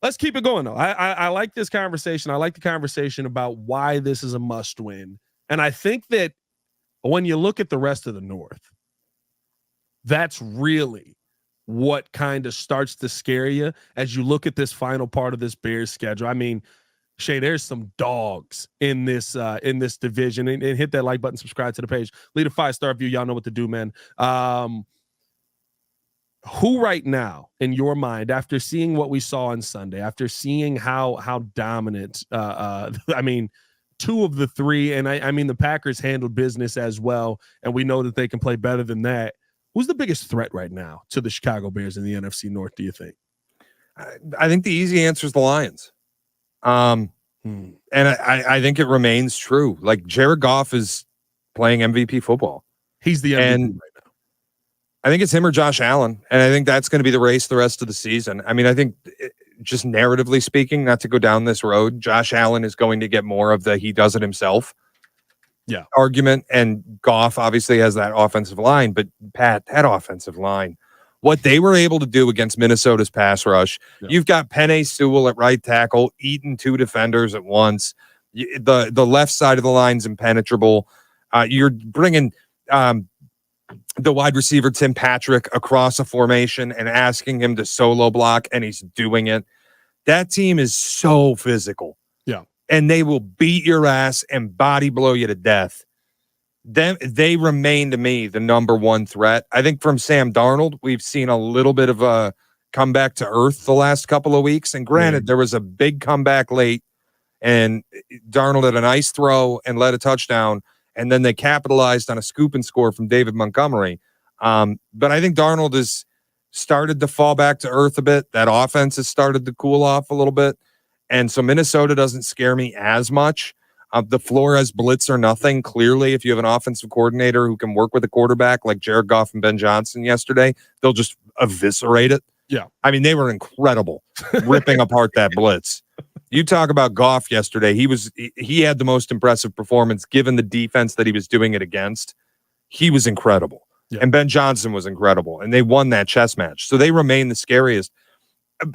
let's keep it going though. I like this conversation. I like the conversation about why this is a must win. And I think that when you look at the rest of the North, that's really what kind of starts to scare you as you look at this final part of this Bears schedule. I mean, Shea, there's some dogs in this division, and hit that like button, subscribe to the page, leave a 5-star review. Y'all know what to do, man. Who right now, in your mind, after seeing what we saw on Sunday, after seeing how dominant, I mean, 2 of the 3, and I mean the Packers handled business as well, and we know that they can play better than that. Who's the biggest threat right now to the Chicago Bears in the NFC North, do you think? I think the easy answer is the Lions. And I think it remains true. Like, Jared Goff is playing MVP football. He's the MVP right now. I think it's him or Josh Allen, and I think that's going to be the race the rest of the season. I mean, I think just narratively speaking, not to go down this road, Josh Allen is going to get more of the he does it himself argument, and Goff obviously has that offensive line, but Pat, that offensive line, what they were able to do against Minnesota's pass rush, you've got Penei Sewell at right tackle, eating 2 defenders at once. The left side of the line's impenetrable. You're bringing the wide receiver Tim Patrick across a formation and asking him to solo block, and he's doing it. That team is so physical. Yeah. And they will beat your ass and body blow you to death. They remain, to me, the number 1 threat. I think from Sam Darnold, we've seen a little bit of a comeback to earth the last couple of weeks. And granted, there was a big comeback late, and Darnold had a nice throw and led a touchdown, and then they capitalized on a scoop and score from David Montgomery. But I think Darnold has started to fall back to earth a bit. That offense has started to cool off a little bit. And so Minnesota doesn't scare me as much. The Flores blitz or nothing. Clearly, if you have an offensive coordinator who can work with a quarterback like Jared Goff and Ben Johnson yesterday, they'll just eviscerate it. Yeah. I mean, they were incredible ripping apart that blitz. You talk about Goff yesterday. He had the most impressive performance given the defense that he was doing it against. He was incredible. Yeah. And Ben Johnson was incredible. And they won that chess match. So they remain the scariest.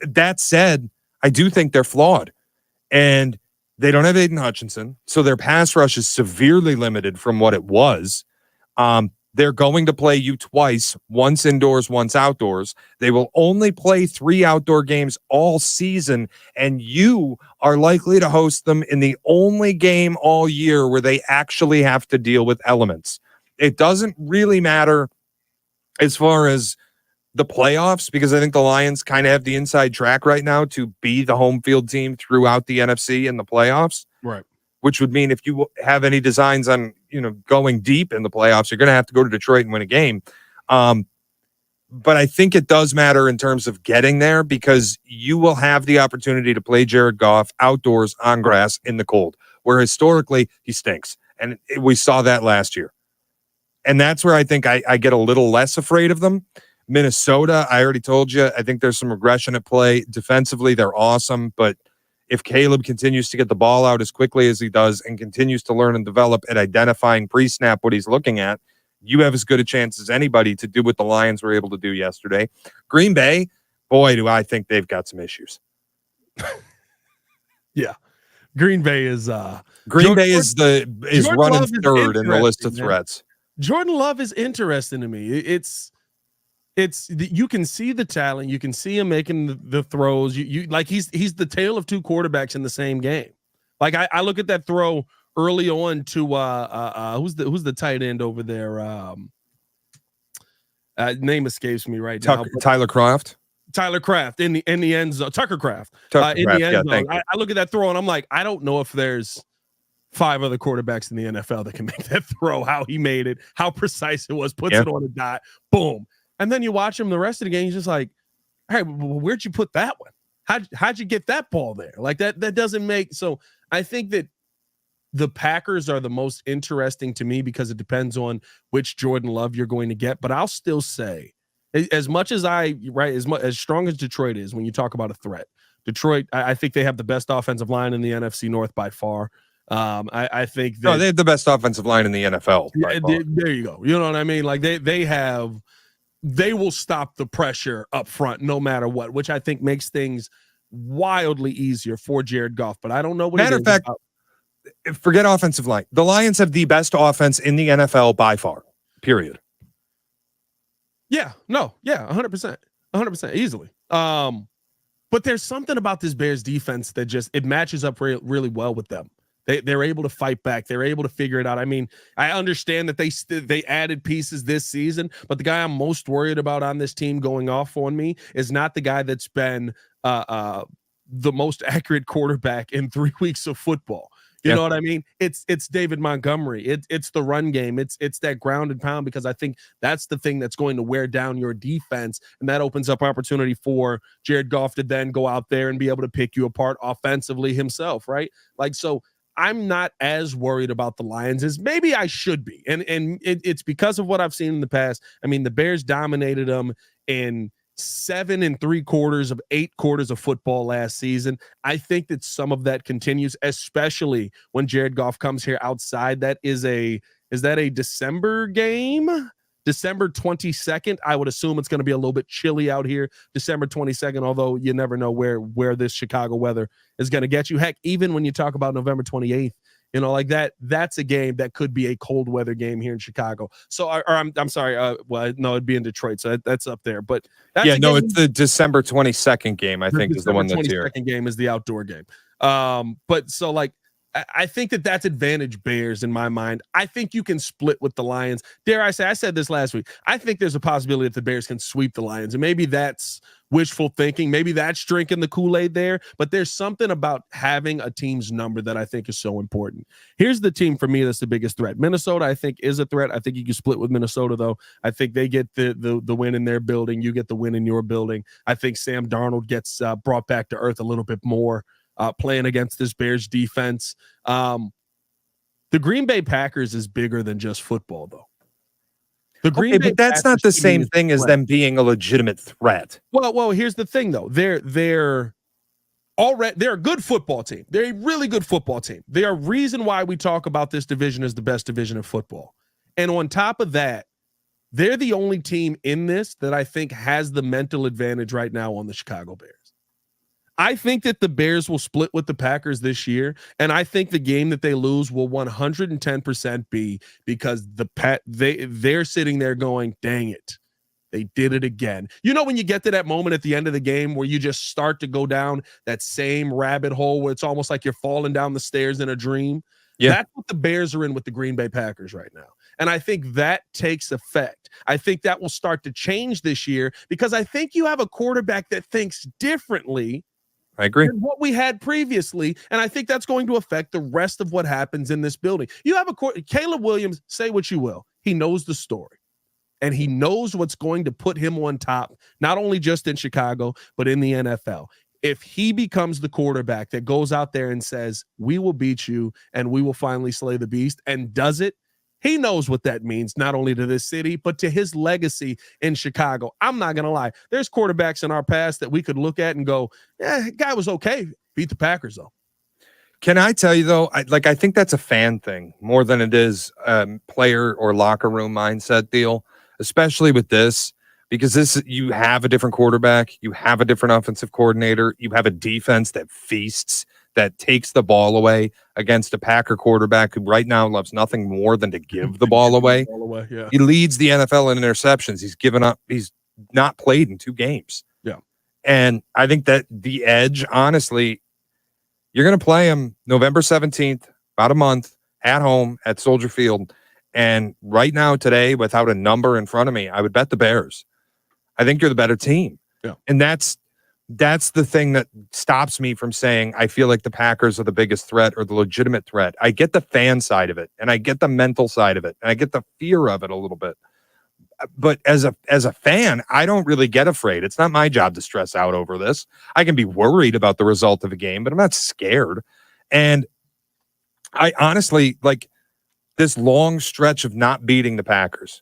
That said, I do think they're flawed. And they don't have Aiden Hutchinson. So their pass rush is severely limited from what it was. They're going to play you twice, once indoors, once outdoors. They will only play 3 outdoor games all season, and you are likely to host them in the only game all year where they actually have to deal with elements. It doesn't really matter as far as the playoffs, because I think the Lions kind of have the inside track right now to be the home field team throughout the NFC in the playoffs. Right. Which would mean if you have any designs on, going deep in the playoffs, you're going to have to go to Detroit and win a game. But I think it does matter in terms of getting there, because you will have the opportunity to play Jared Goff outdoors on grass in the cold, where historically he stinks. And we saw that last year. And that's where I think I get a little less afraid of them. Minnesota, I already told you, I think there's some regression at play. Defensively, they're awesome, but if Caleb continues to get the ball out as quickly as he does and continues to learn and develop at identifying pre-snap what he's looking at, you have as good a chance as anybody to do what the Lions were able to do yesterday. Green Bay, boy, do I think they've got some issues. Yeah. Green Bay is running third in the list of threats. Jordan Love is interesting to me. It's you can see the talent, you can see him making the throws. You like he's the tale of 2 quarterbacks in the same game. Like I look at that throw early on to who's the tight end over there? Name escapes me right now. Tyler Kraft. Tyler Kraft in the end zone. Tucker Kraft in the end zone. I look at that throw and I'm like, I don't know if there's 5 other quarterbacks in the NFL that can make that throw. How he made it, how precise it was, puts it on a dot, boom. And then you watch him the rest of the game, he's just like, all right, well, where'd you put that one? How'd you get that ball there? Like that doesn't make. So I think that the Packers are the most interesting to me because it depends on which Jordan Love you're going to get. But I'll still say, as much as as strong as Detroit is when you talk about a threat, Detroit, I think they have the best offensive line in the NFC North by far. I think they have the best offensive line in the NFL. There you go. You know what I mean? Like they will stop the pressure up front no matter what, which I think makes things wildly easier for Jared Goff, but I don't know what Matter of fact, forget offensive line. The Lions have the best offense in the NFL by far, period. Yeah, 100%, easily. But there's something about this Bears defense that just, it matches up really well with them. They're able to fight back. They're able to figure it out. I mean, I understand that they added pieces this season, but the guy I'm most worried about on this team going off on me is not the guy that's been the most accurate quarterback in 3 weeks of football. You know what I mean? It's David Montgomery. It's the run game. It's that ground and pound, because I think that's the thing that's going to wear down your defense, and that opens up opportunity for Jared Goff to then go out there and be able to pick you apart offensively himself, right? Like, so I'm not as worried about the Lions as maybe I should be, and it's because of what I've seen in the past. I mean, the Bears dominated them in 7 3/4 of 8 quarters of football last season. I think that some of that continues, especially when Jared Goff comes here outside. Is that a December game? December 22nd. I would assume it's going to be a little bit chilly out here, December 22nd, although you never know where this Chicago weather is going to get you. Heck, even when you talk about November 28th, you know, like that's a game that could be a cold weather game here in Chicago. So, I'm sorry. Well, no, it'd be in Detroit. So that's up there. But that's it's the December 22nd game, I think, is the one that's here. The 22nd game is the outdoor game. But so, like, I think that's advantage Bears in my mind. I think you can split with the Lions. Dare I say, I said this last week, I think there's a possibility that the Bears can sweep the Lions, and maybe that's wishful thinking. Maybe that's drinking the Kool-Aid there, but there's something about having a team's number that I think is so important. Here's the team for me that's the biggest threat. Minnesota, I think, is a threat. I think you can split with Minnesota, though. I think they get the win in their building. You get the win in your building. I think Sam Darnold gets brought back to earth a little bit more. Playing against this Bears defense. The Green Bay Packers is bigger than just football, though. But that's not the same thing as them being a legitimate threat. Well, here's the thing, though. They're a good football team. They're a really good football team. They are reason why we talk about this division as the best division of football. And on top of that, they're the only team in this that I think has the mental advantage right now on the Chicago Bears. I think that the Bears will split with the Packers this year, and I think the game that they lose will 110% be because they're sitting there going, dang it, they did it again. You know, when you get to that moment at the end of the game where you just start to go down that same rabbit hole where it's almost like you're falling down the stairs in a dream? Yeah. That's what the Bears are in with the Green Bay Packers right now. And I think that takes effect. I think that will start to change this year because I think you have a quarterback that thinks differently. I agree. What we had previously, and I think that's going to affect the rest of what happens in this building. You have Caleb Williams, say what you will. He knows the story, and he knows what's going to put him on top, not only just in Chicago, but in the NFL. If he becomes the quarterback that goes out there and says, we will beat you and we will finally slay the beast, and does it, he knows what that means, not only to this city, but to his legacy in Chicago. I'm not going to lie. There's quarterbacks in our past that we could look at and go, yeah, guy was okay. Beat the Packers, though. Can I tell you, though, I think that's a fan thing more than it is player or locker room mindset deal, especially with this, because you have a different quarterback. You have a different offensive coordinator. You have a defense that feasts, that takes the ball away against a Packer quarterback who right now loves nothing more than to give the ball away. Yeah. He leads the NFL in interceptions. He's given up. He's not played in 2 games. Yeah. And I think that the edge, honestly, you're going to play him November 17th, about a month, at home at Soldier Field. And right now, today, without a number in front of me, I would bet the Bears. I think you're the better team. Yeah. And that's the thing that stops me from saying I feel like the Packers are the biggest threat or the legitimate threat. I get the fan side of it, and I get the mental side of it, and I get the fear of it a little bit. But as a fan, I don't really get afraid. It's not my job to stress out over this. I can be worried about the result of a game, but I'm not scared. And I honestly, like, this long stretch of not beating the Packers,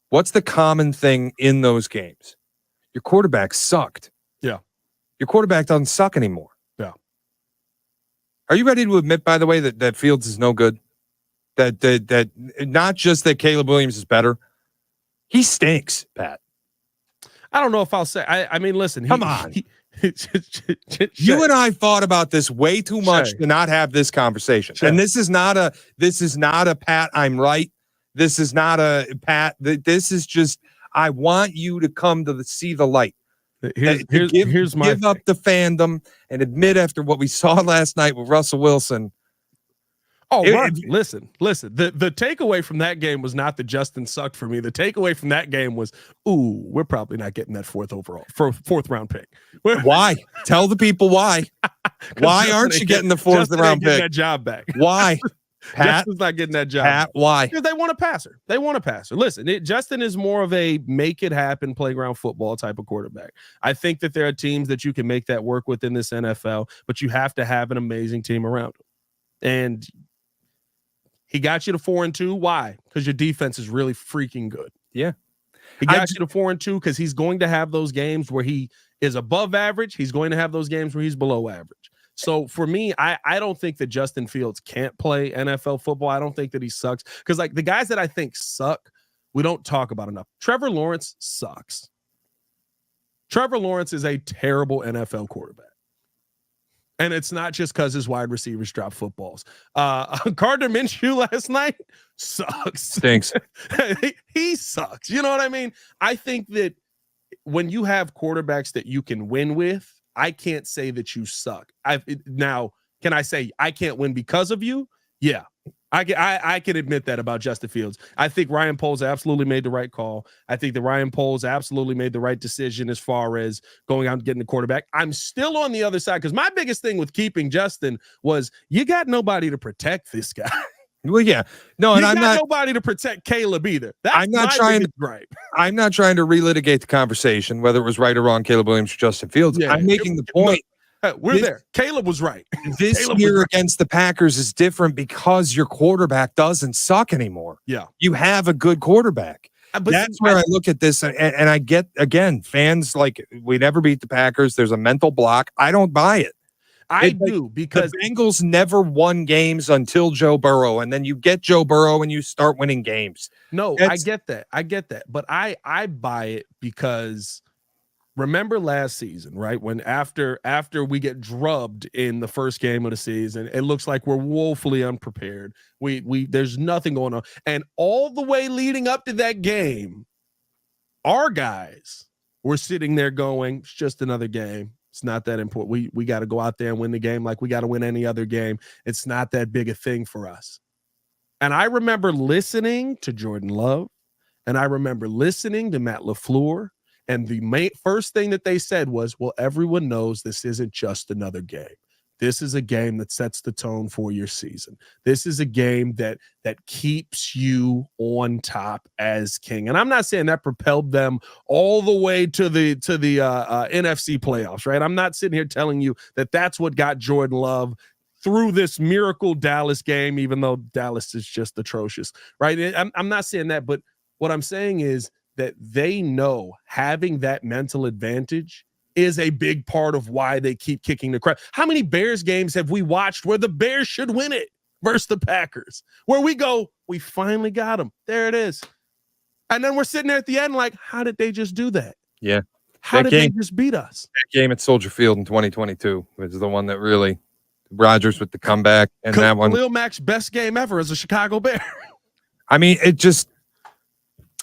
what's the common thing in those games? Your quarterback sucked. Yeah. Your quarterback doesn't suck anymore. Yeah. Are you ready to admit, by the way, that Fields is no good? That not just that Caleb Williams is better, he stinks, Pat. I don't know if I'll say. I mean, listen. Come on. You and I thought about this way too much to not have this conversation. And this is not a Pat, I'm right. This is not a Pat. This is just, I want you to come to see the light. Here's my give up the fandom and admit after what we saw last night with Russell Wilson. Oh, listen. The takeaway from that game was not that Justin sucked for me. The takeaway from that game was, we're probably not getting that fourth round pick. Why? Tell the people why. Why aren't you getting the fourth round pick? That job back. Why? Pat, Justin's not getting that job. Pat, why? Because they want a passer. Listen, Justin is more of a make it happen playground football type of quarterback. I think that there are teams that you can make that work with in this NFL, but you have to have an amazing team around him. And he got you to 4-2. Why? Because your defense is really freaking good. Yeah. He got you to 4-2 because he's going to have those games where he is above average. He's going to have those games where he's below average. So for me, I don't think that Justin Fields can't play NFL football. I don't think that he sucks. Because like the guys that I think suck, we don't talk about enough. Trevor Lawrence sucks. Trevor Lawrence is a terrible NFL quarterback. And it's not just because his wide receivers drop footballs. Gardner Minshew last night sucks. Stinks. He sucks. You know what I mean? I think that when you have quarterbacks that you can win with, I can't say that you suck. Now, can I say I can't win because of you? Yeah. I can admit that about Justin Fields. I think Ryan Poles absolutely made the right call. I think that Ryan Poles absolutely made the right decision as far as going out and getting the quarterback. I'm still on the other side because my biggest thing with keeping Justin was you got nobody to protect this guy. Well, yeah, no, and I'm not nobody to protect Caleb either. That's I'm not trying to relitigate the conversation whether it was right or wrong. Caleb Williams or Justin Fields. Yeah, I'm making the point. We're there. Caleb was right. This year against the Packers is different because your quarterback doesn't suck anymore. Yeah. You have a good quarterback. That's where I look at this. And I get, again, fans like, we never beat the Packers. There's a mental block. I don't buy it. I do because the Bengals never won games until Joe Burrow. And then you get Joe Burrow and you start winning games. No, I get that. But I buy it because remember last season, right? When after we get drubbed in the first game of the season, it looks like we're woefully unprepared. We there's nothing going on. And all the way leading up to that game, our guys were sitting there going, it's just another game. It's not that important. We got to go out there and win the game like we got to win any other game. It's not that big a thing for us. And I remember listening to Jordan Love, and I remember listening to Matt LaFleur. And the first thing that they said was, well, everyone knows this isn't just another game. This is a game that sets the tone for your season. This is a game that keeps you on top as king. And I'm not saying that propelled them all the way to the NFC playoffs, right? I'm not sitting here telling you that that's what got Jordan Love through this miracle Dallas game, even though Dallas is just atrocious, right? I'm not saying that, but what I'm saying is that they know having that mental advantage is a big part of why they keep kicking the crap. How many Bears games have we watched where the Bears should win it versus the Packers? Where we go, we finally got them. There it is. And then we're sitting there at the end like, how did they just do that? Yeah. How did they just beat us? That game at Soldier Field in 2022 was the one that really, Rodgers with the comeback. And that one. Khalil Mack's best game ever as a Chicago Bear. I mean, it just,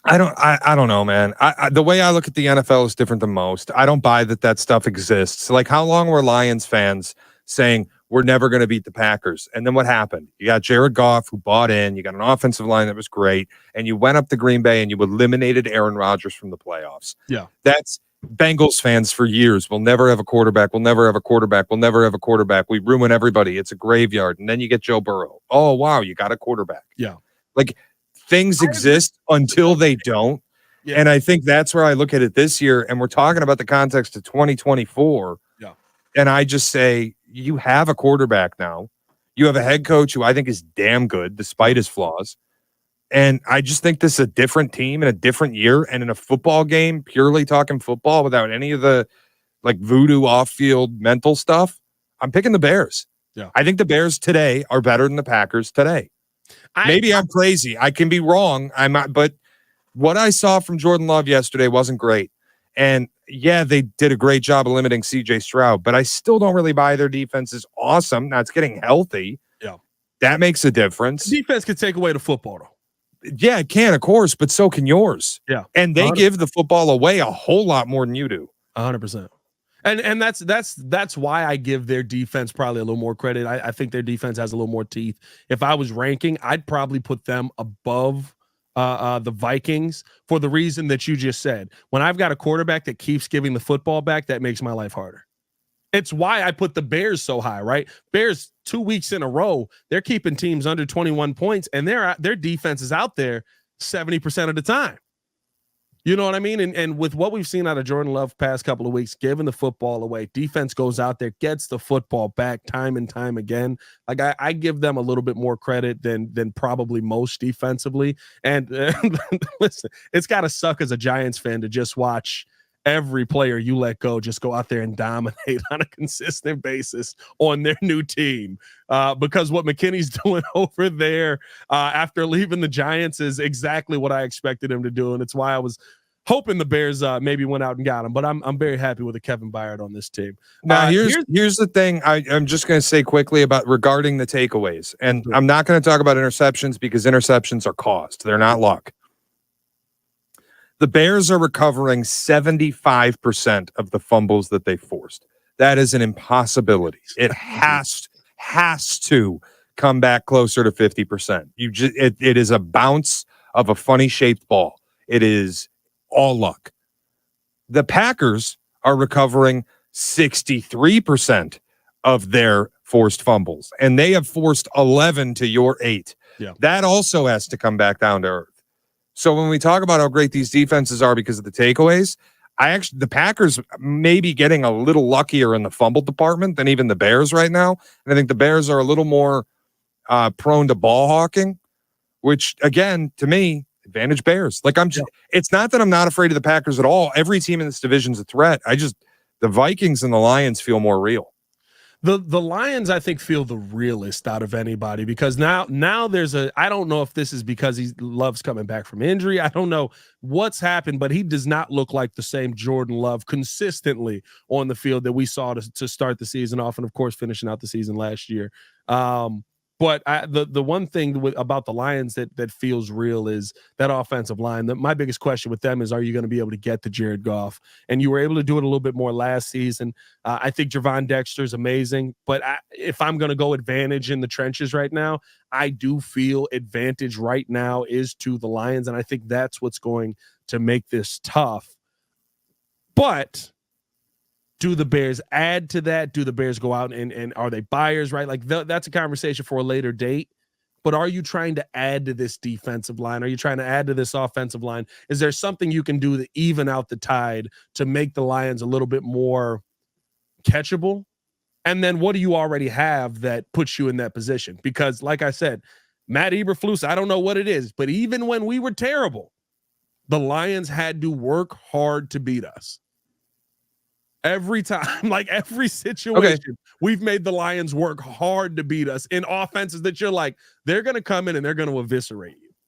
I don't know, man. The way I look at the NFL is different than most. I don't buy that stuff exists. Like, how long were Lions fans saying we're never going to beat the Packers? And then what happened? You got Jared Goff who bought in. You got an offensive line that was great, and you went up to Green Bay and you eliminated Aaron Rodgers from the playoffs. Yeah, that's Bengals fans for years. We'll never have a quarterback. We'll never have a quarterback. We'll never have a quarterback. We ruin everybody. It's a graveyard. And then you get Joe Burrow. Oh wow, you got a quarterback. Yeah, like. Things exist until they don't. Yeah. And I think that's where I look at it this year. And we're talking about the context of 2024. Yeah. And I just say, you have a quarterback now. You have a head coach who I think is damn good despite his flaws. And I just think this is a different team in a different year. And in a football game, purely talking football without any of the like voodoo off-field mental stuff, I'm picking the Bears. Yeah. I think the Bears today are better than the Packers today. Maybe I'm crazy. I can be wrong. But what I saw from Jordan Love yesterday wasn't great. And yeah, they did a great job of limiting CJ Stroud, but I still don't really buy their defense is awesome. Now it's getting healthy. Yeah. That makes a difference. Defense could take away the football, though. Yeah, it can, of course, but so can yours. Yeah. And they 100%. give the football away a whole lot more than you do. 100%. And that's why I give their defense probably a little more credit. I think their defense has a little more teeth. If I was ranking, I'd probably put them above the Vikings for the reason that you just said. When I've got a quarterback that keeps giving the football back, that makes my life harder. It's why I put the Bears so high, right? Bears 2 weeks in a row, they're keeping teams under 21 points, and their defense is out there 70% of the time. You know what I mean? And with what we've seen out of Jordan Love past couple of weeks, giving the football away, defense goes out there, gets the football back time and time again. Like I give them a little bit more credit than probably most defensively. And listen, it's got to suck as a Giants fan to just watch every player you let go just go out there and dominate on a consistent basis on their new team. Because what McKinney's doing over there after leaving the Giants is exactly what I expected him to do. And it's why I was hoping the Bears maybe went out and got him. But I'm very happy with the Kevin Byard on this team. Now, here's the thing I'm just going to say quickly about regarding the takeaways. And I'm not going to talk about interceptions because interceptions are caused. They're not luck. The Bears are recovering 75% of the fumbles that they forced. That is an impossibility. It has to come back closer to 50%. It is a bounce of a funny shaped ball. It is all luck. The Packers are recovering 63% of their forced fumbles, and they have forced 11 to your 8. Yeah. That also has to come back down to earth. So when we talk about how great these defenses are because of the takeaways, the Packers may be getting a little luckier in the fumble department than even the Bears right now. And I think the Bears are a little more prone to ball hawking, which again, to me, advantage Bears. Like it's not that I'm not afraid of the Packers at all. Every team in this division is a threat. The Vikings and the Lions feel more real. The Lions, I think, feel the realest out of anybody because now I don't know if this is because he loves coming back from injury. I don't know what's happened, but he does not look like the same Jordan Love consistently on the field that we saw to start the season off and, of course, finishing out the season last year. But the one thing about the Lions that feels real is that offensive line. My biggest question with them is, are you going to be able to get to Jared Goff? And you were able to do it a little bit more last season. I think Javon Dexter is amazing. But if I'm going to go advantage in the trenches right now, I do feel advantage right now is to the Lions. And I think that's what's going to make this tough. But do the Bears add to that? Do the Bears go out and are they buyers, right? Like that's a conversation for a later date. But are you trying to add to this defensive line? Are you trying to add to this offensive line? Is there something you can do to even out the tide to make the Lions a little bit more catchable? And then what do you already have that puts you in that position? Because like I said, Matt Eberflus, I don't know what it is, but even when we were terrible, the Lions had to work hard to beat us. Every time, like every situation, we've made the Lions work hard to beat us in offenses that you're like, they're going to come in and they're going to eviscerate you.